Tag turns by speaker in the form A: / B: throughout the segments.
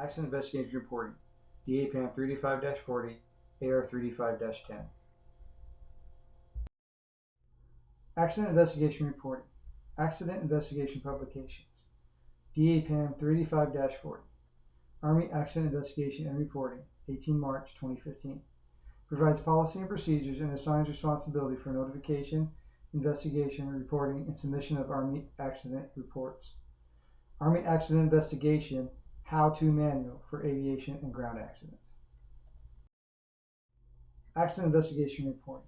A: Accident Investigation Reporting, DAPAM 385-40, AR 385-10. Accident Investigation Reporting, Accident Investigation Publications, DAPAM 385-40, Army Accident Investigation and Reporting, 18 March 2015. Provides policy and procedures and assigns responsibility for notification, investigation, reporting, and submission of Army accident reports. Army Accident Investigation How-To Manual for Aviation and Ground Accidents. Accident Investigation Reporting.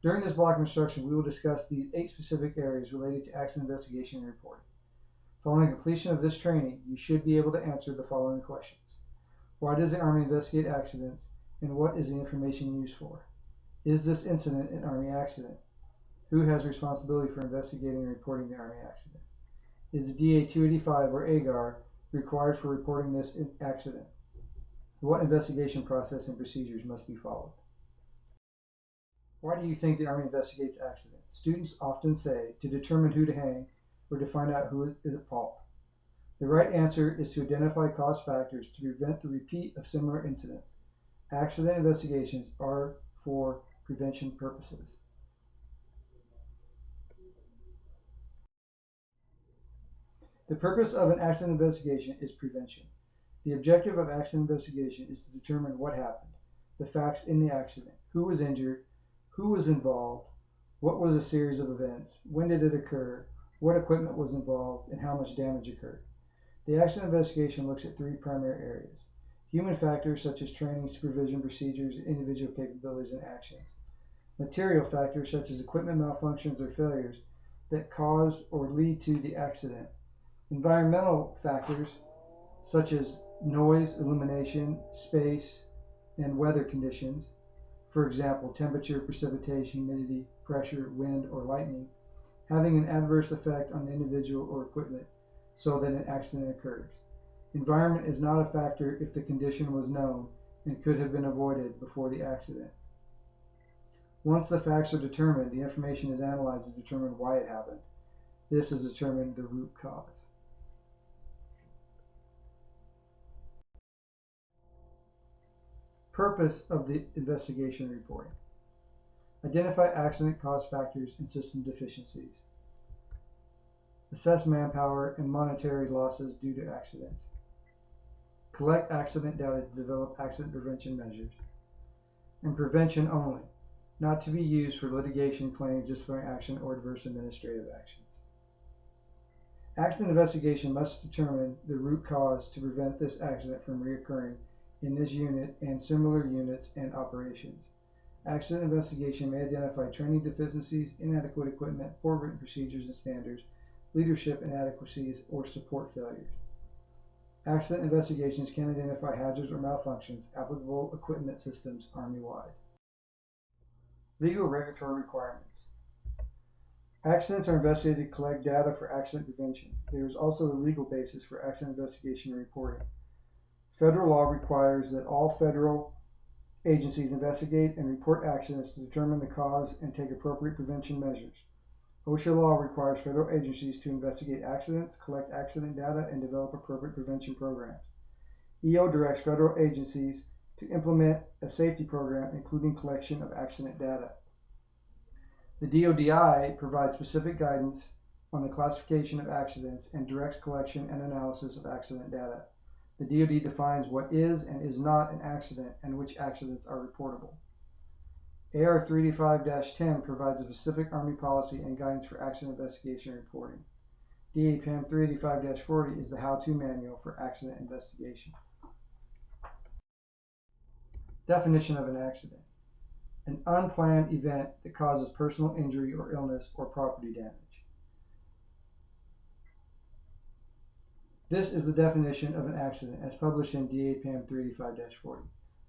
A: During this block of instruction, we will discuss these 8 specific areas related to accident investigation and reporting. Following completion of this training, you should be able to answer the following questions. Why does the Army investigate accidents, and what is the information used for? Is this incident an Army accident? Who has responsibility for investigating and reporting the Army accident? Is the DA 285 or AGAR required for reporting this accident? What investigation process and procedures must be followed? Why do you think the Army investigates accidents? Students often say to determine who to hang or to find out who is at fault. The right answer is to identify cause factors to prevent the repeat of similar incidents. Accident investigations are for prevention purposes. The purpose of an accident investigation is prevention. The objective of accident investigation is to determine what happened, the facts in the accident, who was injured, who was involved, what was a series of events, when did it occur, what equipment was involved, and how much damage occurred. The accident investigation looks at 3 primary areas: human factors such as training, supervision, procedures, individual capabilities, and actions; material factors such as equipment malfunctions or failures that cause or lead to the accident; environmental factors such as noise, illumination, space, and weather conditions, for example, temperature, precipitation, humidity, pressure, wind, or lightning, having an adverse effect on the individual or equipment so that an accident occurs. Environment is not a factor if the condition was known and could have been avoided before the accident. Once the facts are determined, the information is analyzed to determine why it happened. This is determined the root cause. Purpose of the investigation reporting. Identify accident cause factors and system deficiencies. Assess manpower and monetary losses due to accidents. Collect accident data to develop accident prevention measures. And prevention only, not to be used for litigation claims, disciplinary action, or adverse administrative actions. Accident investigation must determine the root cause to prevent this accident from reoccurring in this unit and similar units and operations. Accident investigation may identify training deficiencies, inadequate equipment, poor written procedures and standards, leadership inadequacies, or support failures. Accident investigations can identify hazards or malfunctions, applicable equipment systems Army-wide. Legal regulatory requirements. Accidents are investigated to collect data for accident prevention. There is also a legal basis for accident investigation and reporting. Federal law requires that all federal agencies investigate and report accidents to determine the cause and take appropriate prevention measures. OSHA law requires federal agencies to investigate accidents, collect accident data, and develop appropriate prevention programs. EO directs federal agencies to implement a safety program, including collection of accident data. The DoDI provides specific guidance on the classification of accidents and directs collection and analysis of accident data. The DoD defines what is and is not an accident and which accidents are reportable. AR 385-10 provides a specific Army policy and guidance for accident investigation and reporting. DAPAM 385-40 is the how-to manual for accident investigation. Definition of an accident. An unplanned event that causes personal injury or illness or property damage. This is the definition of an accident as published in DAPAM 385-40.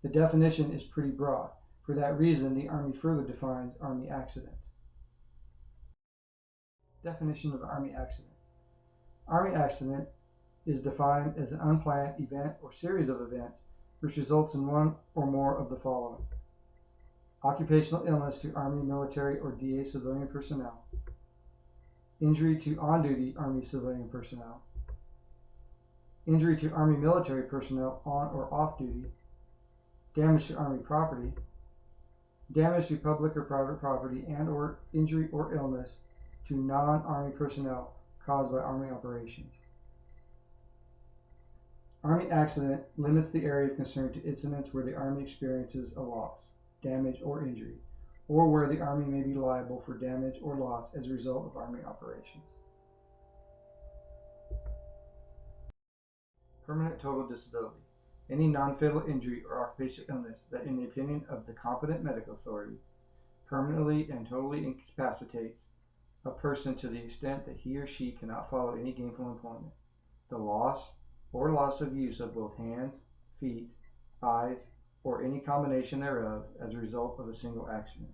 A: The definition is pretty broad. For that reason, the Army further defines Army accident. Definition of Army accident. Army accident is defined as an unplanned event or series of events which results in one or more of the following: occupational illness to Army, military, or DA civilian personnel, injury to on-duty Army civilian personnel, injury to Army military personnel on or off duty, damage to Army property, damage to public or private property, and or injury or illness to non-Army personnel caused by Army operations. Army accident limits the area of concern to incidents where the Army experiences a loss, damage, or injury, or where the Army may be liable for damage or loss as a result of Army operations. Permanent total disability. Any non-fatal injury or occupational illness that, in the opinion of the competent medical authority, permanently and totally incapacitates a person to the extent that he or she cannot follow any gainful employment. The loss or loss of use of both hands, feet, eyes, or any combination thereof as a result of a single accident.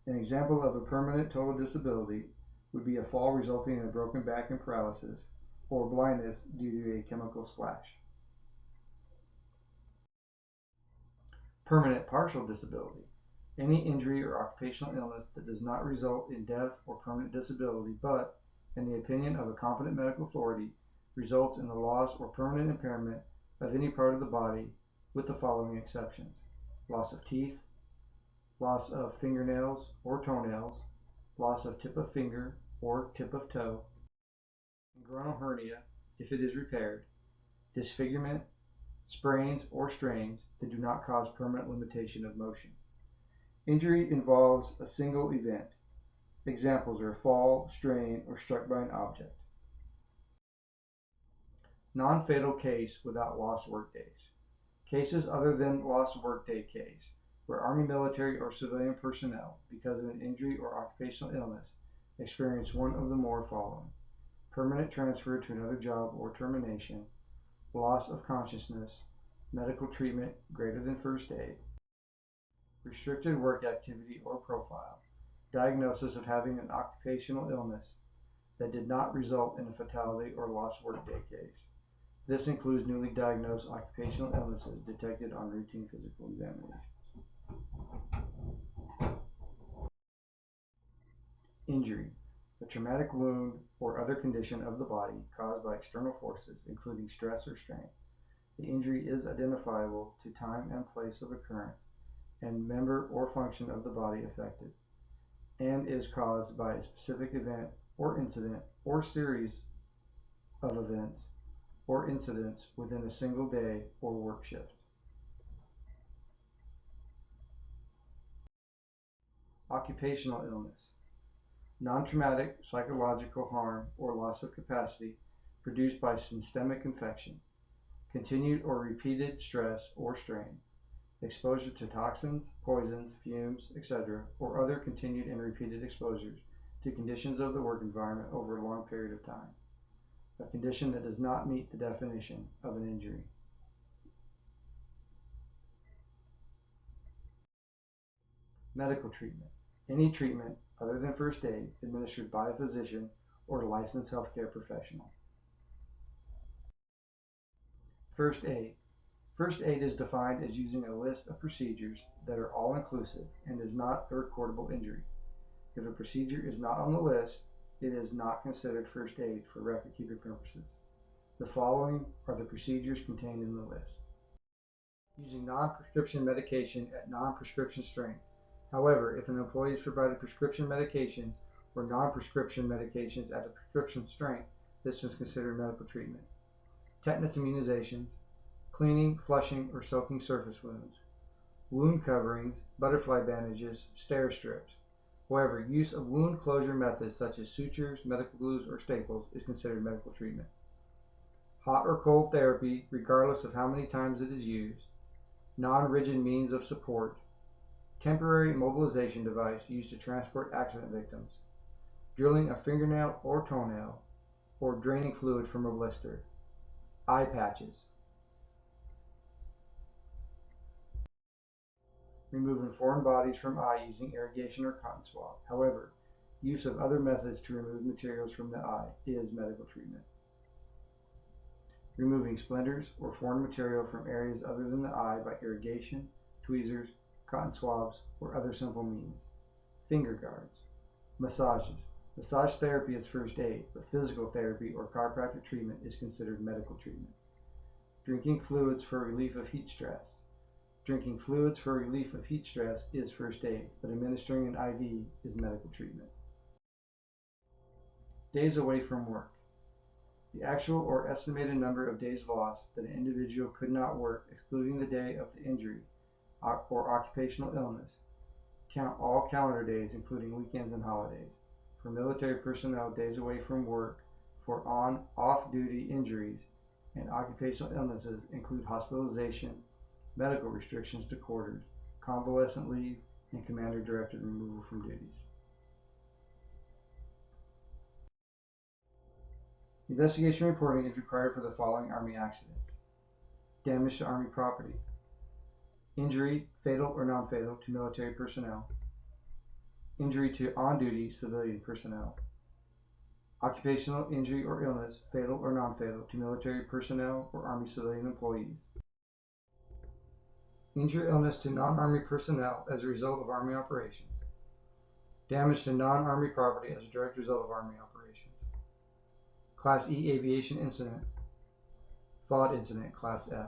A: An example of a permanent total disability would be a fall resulting in a broken back and paralysis, or blindness due to a chemical splash. Permanent partial disability. Any injury or occupational illness that does not result in death or permanent disability, but, in the opinion of a competent medical authority, results in the loss or permanent impairment of any part of the body, with the following exceptions: loss of teeth, loss of fingernails or toenails, loss of tip of finger or tip of toe, inguinal hernia if it is repaired, disfigurement, sprains or strains that do not cause permanent limitation of motion. Injury involves a single event. Examples are fall, strain, or struck by an object. Non-fatal case without lost workdays. Cases other than lost workday case, where Army military or civilian personnel, because of an injury or occupational illness, experience one of the more following: permanent transfer to another job or termination, loss of consciousness, medical treatment greater than first aid, restricted work activity or profile, diagnosis of having an occupational illness that did not result in a fatality or lost workday case. This includes newly diagnosed occupational illnesses detected on routine physical examinations. Injury. A traumatic wound or other condition of the body caused by external forces, including stress or strain. The injury is identifiable to time and place of occurrence and member or function of the body affected, and is caused by a specific event or incident or series of events or incidents within a single day or work shift. Occupational illness. Non-traumatic psychological harm or loss of capacity produced by systemic infection, continued or repeated stress or strain, exposure to toxins, poisons, fumes, etc., or other continued and repeated exposures to conditions of the work environment over a long period of time. A condition that does not meet the definition of an injury. Medical treatment. Any treatment other than first aid administered by a physician or a licensed healthcare professional. First aid. First aid is defined as using a list of procedures that are all-inclusive and is not a recordable injury. If a procedure is not on the list, it is not considered first aid for record-keeping purposes. The following are the procedures contained in the list. Using non-prescription medication at non-prescription strength. However, if an employee is provided prescription medications or non-prescription medications at a prescription strength, this is considered medical treatment. Tetanus immunizations, cleaning, flushing, or soaking surface wounds, wound coverings, butterfly bandages, stair strips. However, use of wound closure methods such as sutures, medical glues, or staples is considered medical treatment. Hot or cold therapy, regardless of how many times it is used. Non-rigid means of support. Temporary mobilization device used to transport accident victims. Drilling a fingernail or toenail, or draining fluid from a blister. Eye patches. Removing foreign bodies from eye using irrigation or cotton swab. However, use of other methods to remove materials from the eye is medical treatment. Removing splinters or foreign material from areas other than the eye by irrigation, tweezers, cotton swabs, or other simple means. Finger guards. Massages. Massage therapy is first aid, but physical therapy or chiropractic treatment is considered medical treatment. Drinking fluids for relief of heat stress. Drinking fluids for relief of heat stress is first aid, but administering an IV is medical treatment. Days away from work. The actual or estimated number of days lost that an individual could not work, excluding the day of the injury or occupational illness. Count all calendar days, including weekends and holidays. For military personnel, days away from work for off-duty injuries and occupational illnesses include hospitalization, medical restrictions to quarters, convalescent leave, and commander-directed removal from duties. Investigation reporting is required for the following Army accidents: damage to Army property, injury, fatal or non-fatal, to military personnel, injury to on-duty civilian personnel, occupational injury or illness, fatal or non-fatal, to military personnel or Army civilian employees, injury or illness to non-Army personnel as a result of Army operations, damage to non-Army property as a direct result of Army operations. Class E aviation incident, FOD incident, Class F.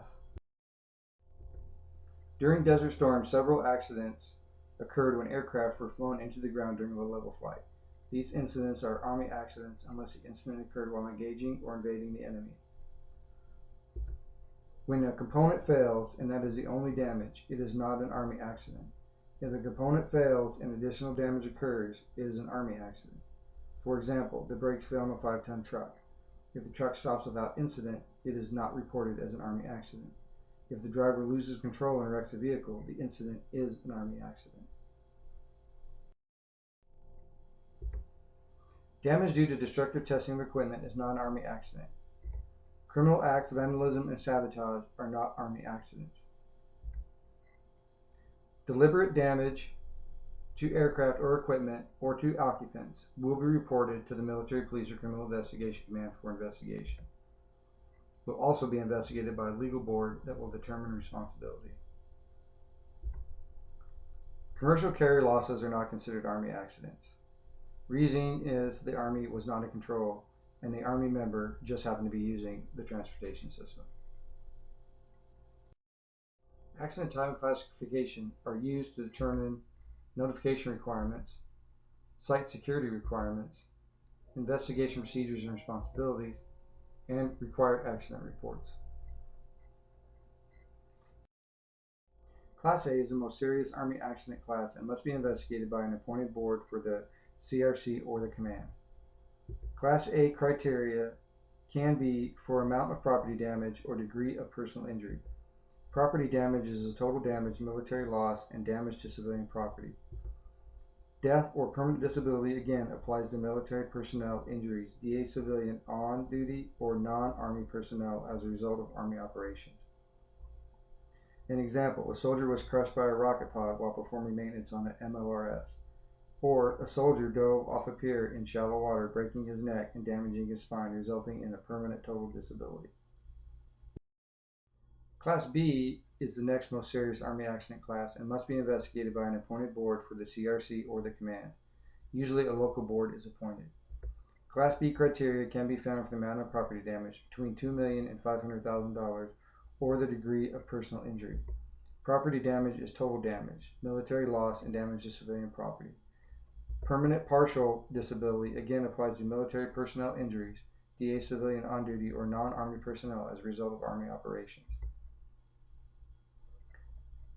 A: During Desert Storm, several accidents occurred when aircraft were flown into the ground during low-level flight. These incidents are Army accidents unless the incident occurred while engaging or invading the enemy. When a component fails, and that is the only damage, it is not an Army accident. If a component fails and additional damage occurs, it is an Army accident. For example, the brakes fail on a 5-ton truck. If the truck stops without incident, it is not reported as an Army accident. If the driver loses control and wrecks a vehicle, the incident is an Army accident. Damage due to destructive testing of equipment is not an Army accident. Criminal acts, vandalism, and sabotage are not Army accidents. Deliberate damage to aircraft or equipment or to occupants will be reported to the Military Police or Criminal Investigation Command for investigation. Will also be investigated by a legal board that will determine responsibility. Commercial carrier losses are not considered Army accidents. Reason is the Army was not in control and the Army member just happened to be using the transportation system. Accident type and classification are used to determine notification requirements, site security requirements, investigation procedures and responsibilities, and required accident reports. Class A is the most serious Army accident class and must be investigated by an appointed board for the CRC or the command. Class A criteria can be for amount of property damage or degree of personal injury. Property damage is the total damage, military loss, and damage to civilian property. Death or permanent disability again applies to military personnel injuries, DA civilian on duty or non-Army personnel as a result of Army operations. An example, a soldier was crushed by a rocket pod while performing maintenance on an MLRS. Or a soldier dove off a pier in shallow water, breaking his neck and damaging his spine, resulting in a permanent total disability. Class B is the next most serious Army accident class and must be investigated by an appointed board for the CRC or the command. Usually a local board is appointed. Class B criteria can be found for the amount of property damage between $2 million and $500,000 or the degree of personal injury. Property damage is total damage, military loss, and damage to civilian property. Permanent partial disability again applies to military personnel injuries, DA civilian on duty, or non-Army personnel as a result of Army operations.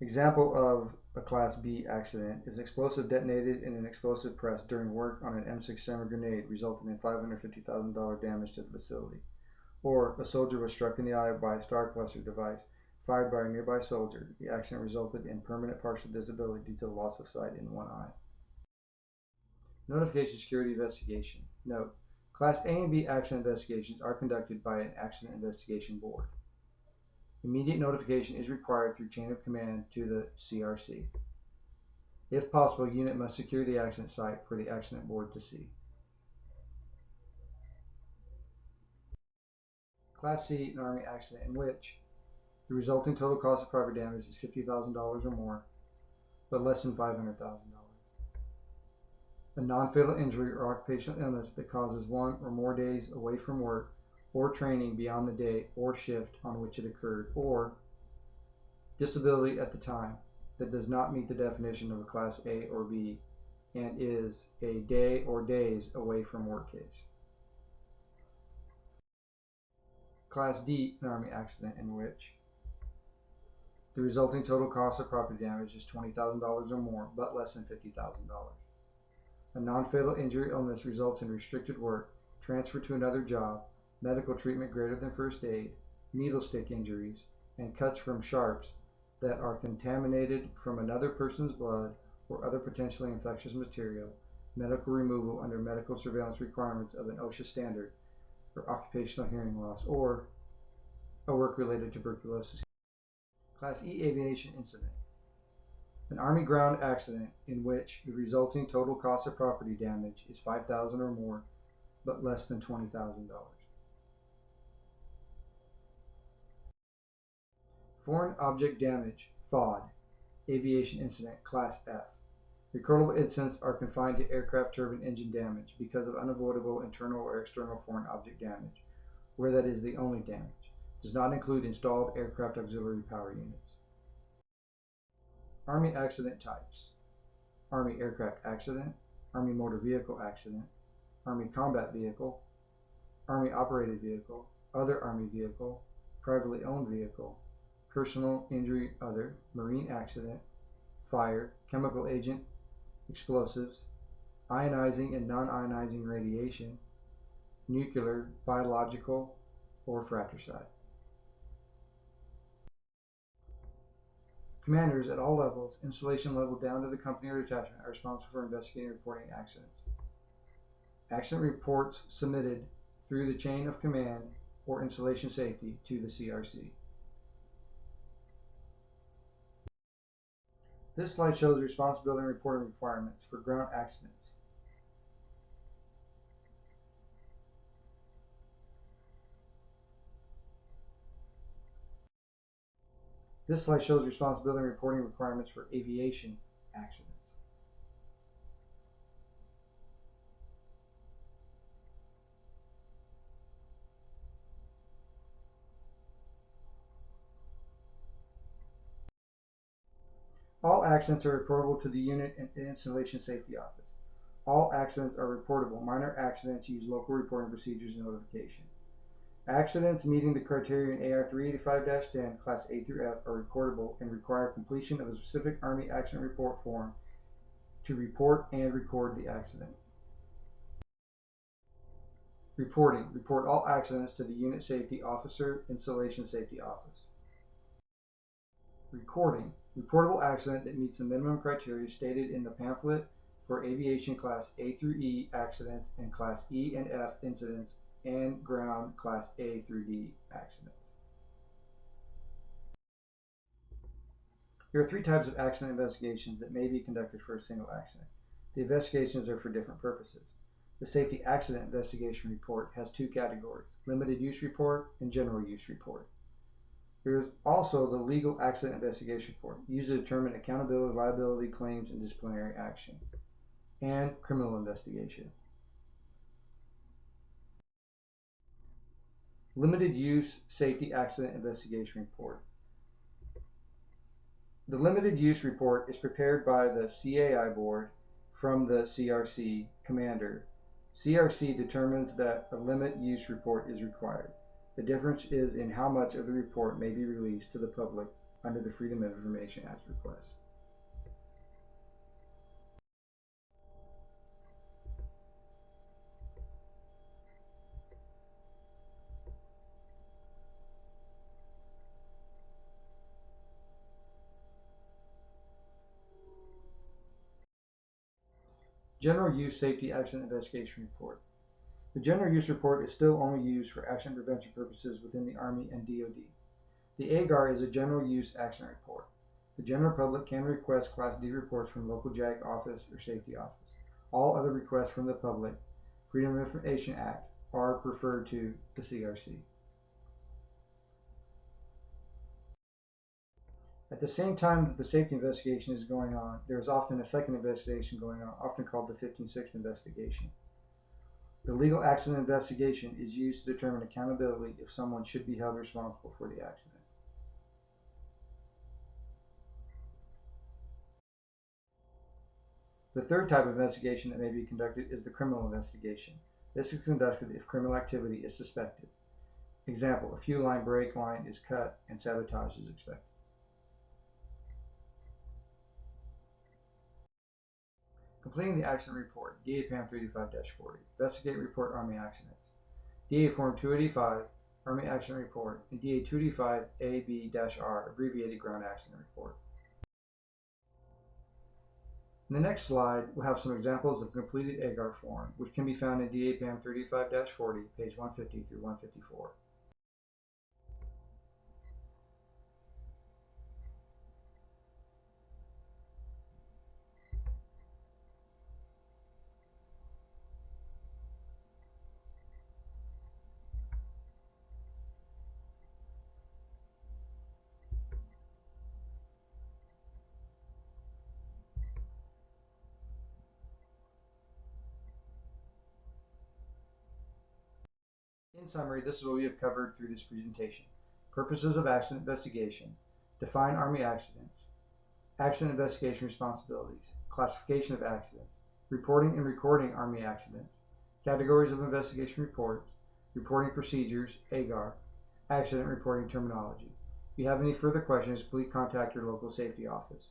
A: Example of a Class B accident is explosive detonated in an explosive press during work on an M6 Semmer grenade, resulting in $550,000 damage to the facility. Or a soldier was struck in the eye by a star cluster device fired by a nearby soldier. The accident resulted in permanent partial disability due to the loss of sight in one eye. Notification security investigation. Note: Class A and B accident investigations are conducted by an accident investigation board. Immediate notification is required through chain of command to the CRC. If possible, unit must secure the accident site for the accident board to see. Class C, an Army accident in which the resulting total cost of property damage is $50,000 or more, but less than $500,000. A non-fatal injury or occupational illness that causes 1 or more days away from work or training beyond the day or shift on which it occurred, or disability at the time that does not meet the definition of a Class A or B and is a day or days away from work case. Class D, an Army accident in which the resulting total cost of property damage is $20,000 or more, but less than $50,000. A non-fatal injury or illness results in restricted work, transfer to another job, medical treatment greater than first aid, needle stick injuries, and cuts from sharps that are contaminated from another person's blood or other potentially infectious material, medical removal under medical surveillance requirements of an OSHA standard for occupational hearing loss, or a work-related tuberculosis. Class E, aviation incident. An Army ground accident in which the resulting total cost of property damage is $5,000 or more, but less than $20,000. Foreign object damage, FOD, aviation incident, Class F. Recordable incidents are confined to aircraft turbine engine damage because of unavoidable internal or external foreign object damage, where that is the only damage. Does not include installed aircraft auxiliary power units. Army accident types: Army aircraft accident, Army motor vehicle accident, Army combat vehicle, Army operated vehicle, other Army vehicle, privately owned vehicle, personal injury other, marine accident, fire, chemical agent, explosives, ionizing and non-ionizing radiation, nuclear, biological, or fratricide. Commanders at all levels, installation level down to the company or detachment, are responsible for investigating and reporting accidents. Accident reports submitted through the chain of command or installation safety to the CRC. This slide shows responsibility and reporting requirements for ground accidents. This slide shows responsibility and reporting requirements for aviation accidents. All accidents are reportable to the Unit and Installation Safety Office. All accidents are reportable. Minor accidents use local reporting procedures and notification. Accidents meeting the criterion AR 385-10, Class A through F, are reportable and require completion of a specific Army accident report form to report and record the accident. Reporting. Report all accidents to the Unit Safety Officer, Installation Safety Office. Recording. Reportable accident that meets the minimum criteria stated in the pamphlet for aviation Class A through E accidents and Class E and F incidents and ground Class A through D accidents. There are three types of accident investigations that may be conducted for a single accident. The investigations are for different purposes. The Safety Accident Investigation Report has two categories: Limited Use Report and General Use Report. There is also the Legal Accident Investigation Report, used to determine accountability, liability, claims, and disciplinary action, and Criminal Investigation. Limited Use Safety Accident Investigation Report. The Limited Use Report is prepared by the CAI Board from the CRC Commander. CRC determines that a Limited Use Report is required. The difference is in how much of the report may be released to the public under the Freedom of Information Act request. General Use Safety Accident Investigation Report. The General Use Report is still only used for accident prevention purposes within the Army and DoD. The AGAR is a General Use Accident Report. The general public can request Class D reports from local JAG office or safety office. All other requests from the public, Freedom of Information Act, are referred to the CRC. At the same time that the safety investigation is going on, there is often a second investigation going on, often called the 15-6 investigation. The legal accident investigation is used to determine accountability if someone should be held responsible for the accident. The third type of investigation that may be conducted is the criminal investigation. This is conducted if criminal activity is suspected. Example, a fuel line brake line is cut and sabotage is expected. Completing the accident report, DA PAM 325-40. Investigate report Army accidents. DA Form 285, Army Accident Report, and DA 285 AB-R, abbreviated Ground Accident Report. In the next slide, we'll have some examples of completed AGAR form, which can be found in DA PAM 35-40, page 150 through 154. In summary, this is what we have covered through this presentation. Purposes of accident investigation, define Army accidents, accident investigation responsibilities, classification of accidents, reporting and recording Army accidents, categories of investigation reports, reporting procedures, AGAR, accident reporting terminology. If you have any further questions, please contact your local safety office.